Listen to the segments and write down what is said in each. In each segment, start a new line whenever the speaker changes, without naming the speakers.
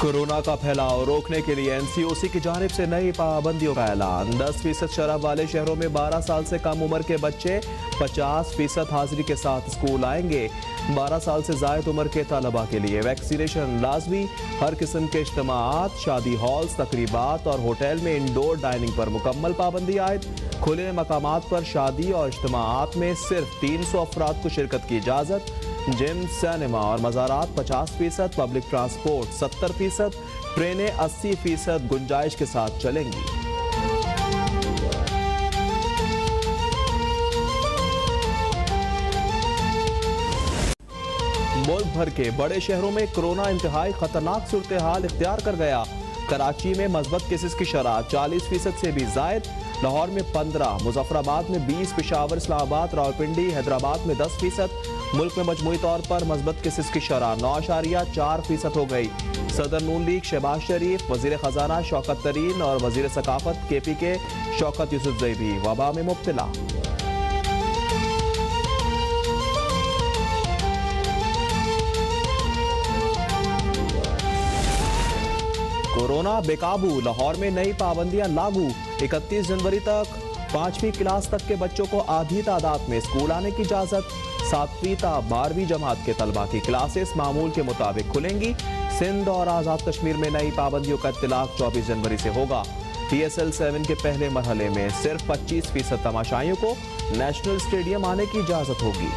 Corona का फैलाव रोकने के लिए एनसीओसी की जानिब से नई पाबंदियों का ऐलान। 10% शराब वाले शहरों में 12 साल से कम उम्र के बच्चे 50% हाजिरी के साथ स्कूल आएंगे। 12 साल से जायद उम्र के तलबा के लिए वैक्सीनेशन लाजमी। हर किस्म के इज्तिमाआत, शादी हॉल्स, तकरीबात और होटल में इंडोर डाइनिंग पर मुकम्मल पाबंदी आयद। खुले मकामात पर शादी और इज्तिमाआत में सिर्फ 300 अफराद को शिरकत की इजाज़त। जिम, सिनेमा और मज़ारात 50%, पब्लिक ट्रांसपोर्ट 70%, ट्रेनें 80% गुंजाइश के साथ चलेंगी। मुल्क भर के बड़े शहरों में कोरोना इंतहाई खतरनाक सूरत हाल इख्तियार कर गया। कराची में मस्बत केसेस की शरह 40% से भी जायद, लाहौर में 15, मुजफ्फराबाद में 20, पेशावर, इस्लामाबाद, रावलपिंडी, हैदराबाद में 10%। मुल्क में मजमूई तौर पर मस्बत केसेस की शरह 9.4% हो गई। सदर नून लीग शहबाज शरीफ, वजीर खजाना शौकत तरीन और वजीर सकाफत KP के शौकत यूसुफजई भी वबा में मुब्तला। कोरोना बेकाबू, लाहौर में नई पाबंदियां लागू। 31 जनवरी तक 5वीं क्लास तक के बच्चों को आधी तादाद में स्कूल आने की इजाजत। 7वीं ता 12वीं जमात के तलबा की क्लासेस मामूल के मुताबिक खुलेंगी। सिंध और आज़ाद कश्मीर में नई पाबंदियों का इत्तलाक 24 जनवरी से होगा। TSL 7 के पहले मरहले में सिर्फ 25% तमाशाइयों को नेशनल स्टेडियम आने की इजाजत होगी।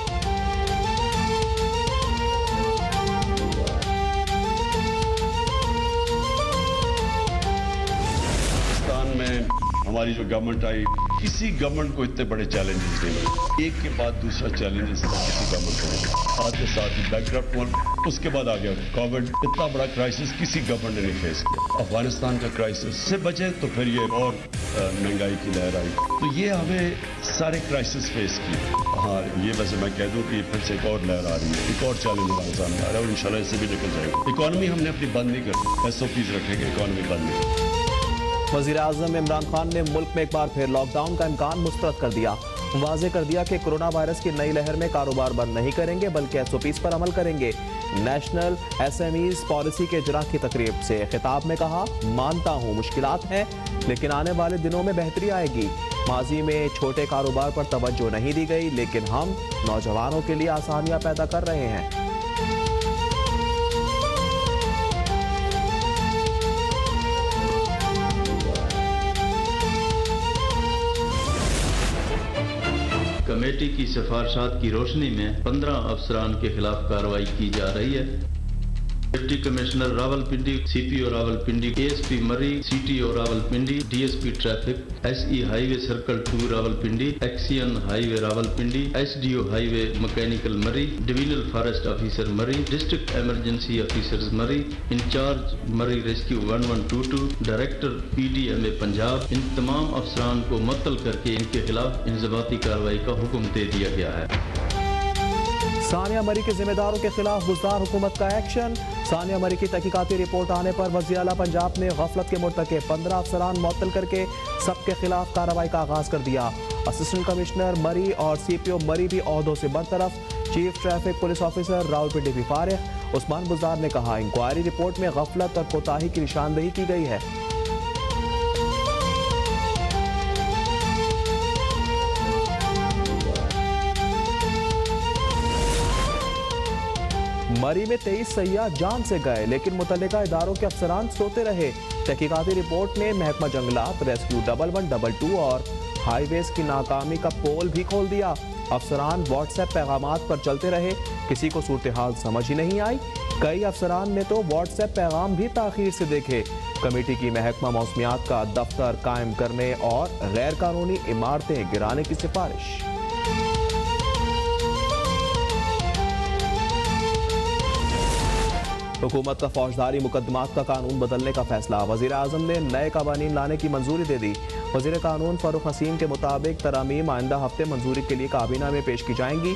हमारी जो गवर्नमेंट आई, किसी गवर्नमेंट को इतने बड़े चैलेंजेस नहीं मिले। एक के बाद दूसरा चैलेंजेस किसी गवर्नमेंट को साथ के साथ बैकड्रॉप हुआ, उसके बाद आ गया कोविड। इतना बड़ा क्राइसिस किसी गवर्नमेंट ने नहीं फेस किया। अफगानिस्तान का क्राइसिस से बचे तो फिर ये और महंगाई की लहर आई, तो ये हमें सारे क्राइसिस फेस किए। हाँ, ये वैसे मैं कह दूं कि फिर से एक और लहर आ रही है, एक और चैलेंज हमारे सामने आ रहा है और इंशाल्लाह इससे भी निकल जाएगा। इकॉनमी हमने अपनी बंद नहीं करनी, SOPs रखेंगे, इकॉनमी बंद नहीं करनी।
वज़ीर-ए-आज़म इमरान खान ने मुल्क में एक बार फिर लॉकडाउन का इम्कान मुस्तरद कर दिया। वाज़ेह कर दिया कि कोरोना वायरस की नई लहर में कारोबार बंद नहीं करेंगे बल्कि SOPs पर अमल करेंगे। नेशनल SMEs पॉलिसी के इजरा की तकरीब से खिताब में कहा, मानता हूँ मुश्किलात हैं लेकिन आने वाले दिनों में बेहतरी आएगी। माजी में छोटे कारोबार पर तवज्जो नहीं दी गई लेकिन हम नौजवानों के लिए आसानियाँ पैदा कर रहे हैं।
कमेटी की सिफारिशात की रोशनी में 15 अफसरान के खिलाफ कार्रवाई की जा रही है। Deputy commissioner Rawalpindi, CPO Rawalpindi, ASP Murree, CTO Rawalpindi, DSP traffic, SE highway circle 2 Rawalpindi, XEN highway Rawalpindi, SDO highway mechanical Murree, divisional forest officer Murree, district emergency officers Murree, incharge Murree rescue 1122, director PDMA Punjab, इन तमाम अफसरान को मुअत्तल करके इनके खिलाफ इंजबाती कार्रवाई का हुक्म दे दिया गया है।
सानिया मरी के जिम्मेदारों के खिलाफ बुज़दार हुकूमत का एक्शन। सानिया मरी की तहकीकाती रिपोर्ट आने पर वज़ीर आला पंजाब ने गफलत के मुर्तकिब 15 अफसरान मुअत्तल करके सबके खिलाफ कार्रवाई का आगाज कर दिया। असिस्टेंट कमिश्नर मरी और CPO मरी भी ओहदों से बरतरफ। Chief traffic police officer Rawalpindi भी फारिग। उस्मान बुज़दार ने कहा, इंक्वायरी रिपोर्ट में गफलत और कोताही की निशानदेही की गई है। मरी में 23 सयाह जान से गए लेकिन मुतल्लिका इदारों के अफसरान सोते रहे। तहकीकाती रिपोर्ट ने महकमा जंगलात, रेस्क्यू 1122 और हाईवेज की नाकामी का पोल भी खोल दिया। अफसरान व्हाट्सएप पैगामात पर चलते रहे, किसी को सूरत हाल समझ ही नहीं आई। कई अफसरान ने तो व्हाट्सएप पैगाम भी ताखीर से देखे। कमेटी की महकमा मौसमियात का दफ्तर कायम करने और गैर कानूनी इमारतें गिराने की सिफारिश। हुकूमत का फौजदारी मुकदमात का कानून बदलने का फैसला। वज़ीर-ए-आज़म ने नए कवानीन लाने की मंजूरी दे दी। वज़ीर कानून फारूक हसीम के मुताबिक तरामीम आइंदा हफ्ते मंजूरी के लिए काबीना में पेश की जाएंगी।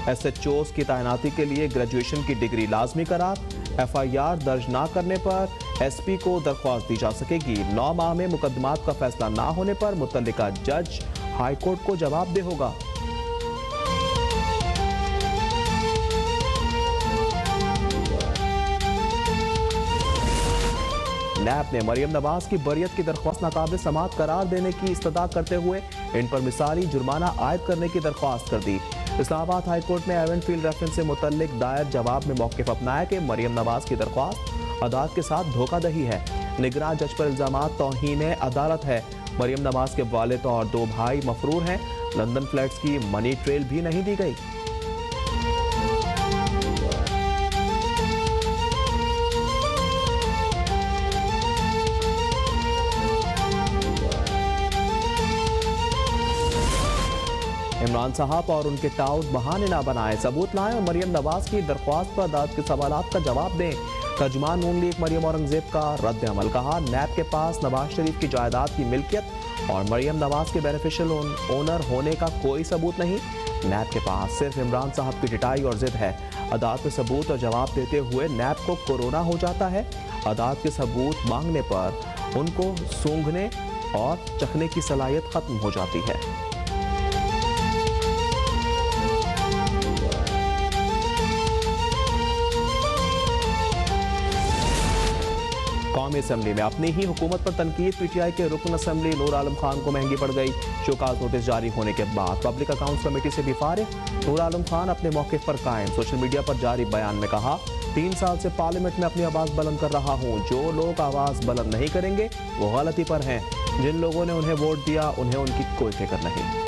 SHOs की तैनाती के लिए ग्रेजुएशन की डिग्री लाजमी करार। FIR दर्ज न करने पर SP को दरख्वास्त दी जा सकेगी। 9 माह में मुकदमात का फैसला न होने पर मुतल्लिका जज हाईकोर्ट को जवाबदेह होगा। नैब ने मरियम नवाज की बरियत की दरख्वास्त नाकाबिल समाअत करार देने की इस्तदा करते हुए इन पर मिसाली जुर्माना आयद करने की दरख्वास्त कर दी। इस्लामाबाद हाई कोर्ट में एवेंट फील्ड रेफरेंस से मुतल्लिक दायर जवाब में मौक़िफ़ अपनाया कि मरियम नवाज की दरख्वास्त अदालत के साथ धोखाधड़ी है। निगरान जज पर इल्जामात तौहीन अदालत है। मरियम नवाज के वालिद और 2 भाई मफरूर हैं। लंदन फ्लैट्स की मनी ट्रेल भी नहीं दी गई। इमरान साहब और उनके ताउद बहाने ना बनाए, सबूत लाएं और मरियम नवाज की दरख्वास्त पर अदालत के सवालात का जवाब दें। तर्जुमान नून लीग मरियम औरंगजेब का रद्द अमल। कहा, नैब के पास नवाज शरीफ की जायदाद की मिल्कियत और मरियम नवाज के बेनिफिशियल ओनर होने का कोई सबूत नहीं। नैब के पास सिर्फ इमरान साहब की पिटाई और जिद है। अदालत में सबूत और जवाब देते हुए नैब को कोरोना हो जाता है। अदालत के सबूत मांगने पर उनको सूंघने और चखने की सलाहियत खत्म हो जाती है। कौमी असम्बली में अपनी ही हुकूमत पर तनकीद। पीटीआई के रुकन असम्बली नूर आलम खान को महंगी पड़ गई। शोकाज नोटिस जारी होने के बाद पब्लिक अकाउंट्स कमेटी से भी फारिग। नूर आलम खान अपने मौक़िफ़ पर कायम। सोशल मीडिया पर जारी बयान में कहा, 3 साल से पार्लियामेंट में अपनी आवाज़ बुलंद कर रहा हूँ। जो लोग आवाज़ बुलंद नहीं करेंगे वो गलती पर हैं। जिन लोगों ने उन्हें वोट दिया उन्हें उनकी कोई फिक्र नहीं।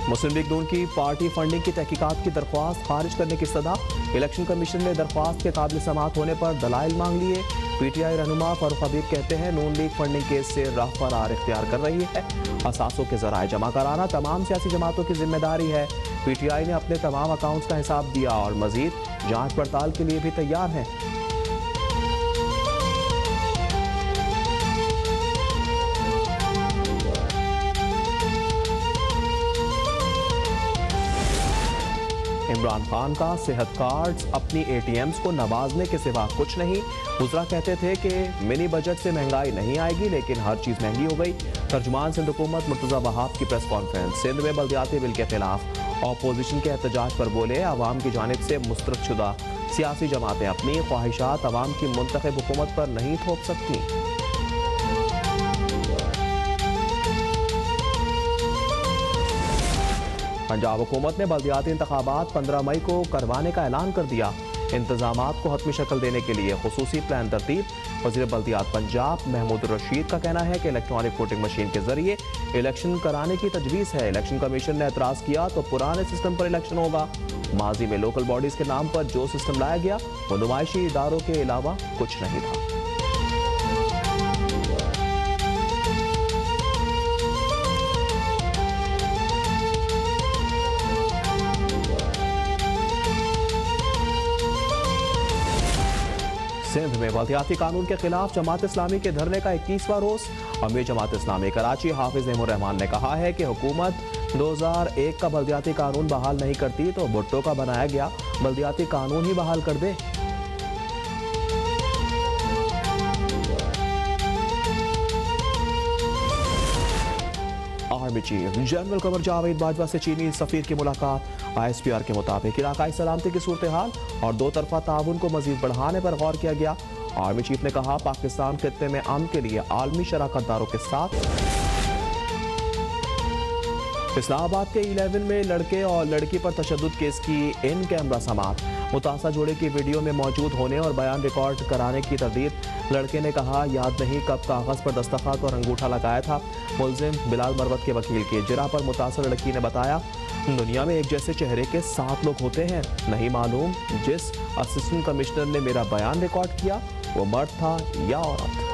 मुस्लिम लीग नून की पार्टी फंडिंग की तहकीकात की दरख्वास्त खारिज करने की सदा। इलेक्शन कमीशन ने दरख्वास्त के काबिल समाअत होने पर दलाइल मांग लिए। पीटीआई रहनुमा फारूक हबीब कहते हैं, नून लीग फंडिंग केस से राह फरार इख्तियार कर रही है। असासों के ज़राए जमा कराना तमाम सियासी जमातों की जिम्मेदारी है। पीटीआई ने अपने तमाम अकाउंट्स का हिसाब दिया और मजीद जाँच पड़ताल के लिए भी तैयार है। इमरान खान का सेहत कार्ड्स अपनी एटीएम्स को नवाजने के सिवा कुछ नहीं। वज़रा कहते थे कि मिनी बजट से महंगाई नहीं आएगी, लेकिन हर चीज़ महंगी हो गई। तर्जुमान सिंध हुकूमत मुर्तज़ा वहाब की प्रेस कॉन्फ्रेंस। सिंध में बल्दियाती बिल के खिलाफ अपोजिशन के एहतजाज पर बोले, अवाम की जानिब से मुस्तरद शुदा सियासी जमातें अपनी ख्वाहिशात अवाम की मुंतखब हुकूमत पर नहीं थोप सकती। पंजाब हुकूमत ने बल्दियाती इंतखाबात 15 मई को करवाने का ऐलान कर दिया। इंतजामात को हतमी शक्ल देने के लिए खुसूसी प्लान तरतीब। वज़ीर बल्दियात पंजाब महमूद रशीद का कहना है कि इलेक्ट्रॉनिक वोटिंग मशीन के जरिए इलेक्शन कराने की तजवीज़ है। इलेक्शन कमीशन ने एतराज़ किया तो पुराने सिस्टम पर इलेक्शन होगा। माजी में लोकल बॉडीज़ के नाम पर जो सिस्टम लाया गया वो नुमाइशी इदारों के अलावा कुछ नहीं था। सिंध में बल्दियाती कानून के खिलाफ जमात इस्लामी के धरने का 21वां रोज। अमीर जमात इस्लामी कराची हाफिज नेमुर रहमान ने कहा है कि हुकूमत 2001 का बल्दियाती कानून बहाल नहीं करती तो भुट्टो का बनाया गया बल्दियाती कानून ही बहाल कर दे। Army chief general Qamar Javed Bajwa से चीनी सफीर की मुलाकात। ISPR के मुताबिक इलाकाई सलामती की सूरत हाल और दो तरफा ताउन को मजीद बढ़ाने पर गौर किया गया। आर्मी चीफ ने कहा, पाकिस्तान खित्ते में अमन के लिए आलमी शराकतदारों के साथ। इस्लामाबाद के 11 में लड़के और लड़की पर तशद्दुद केस की इन कैमरा समाअत। मुतासा जोड़े की वीडियो में मौजूद होने और बयान रिकॉर्ड कराने की तरदीद। लड़के ने कहा, याद नहीं कब कागज पर दस्तखत और अंगूठा लगाया था। मुलजिम बिलाल मरवत के वकील की जिरा पर मुतासर लड़की ने बताया, दुनिया में एक जैसे चेहरे के 7 लोग होते हैं, नहीं मालूम जिस असिस्टेंट कमिश्नर ने मेरा बयान रिकॉर्ड किया वो मर्द था या औरत।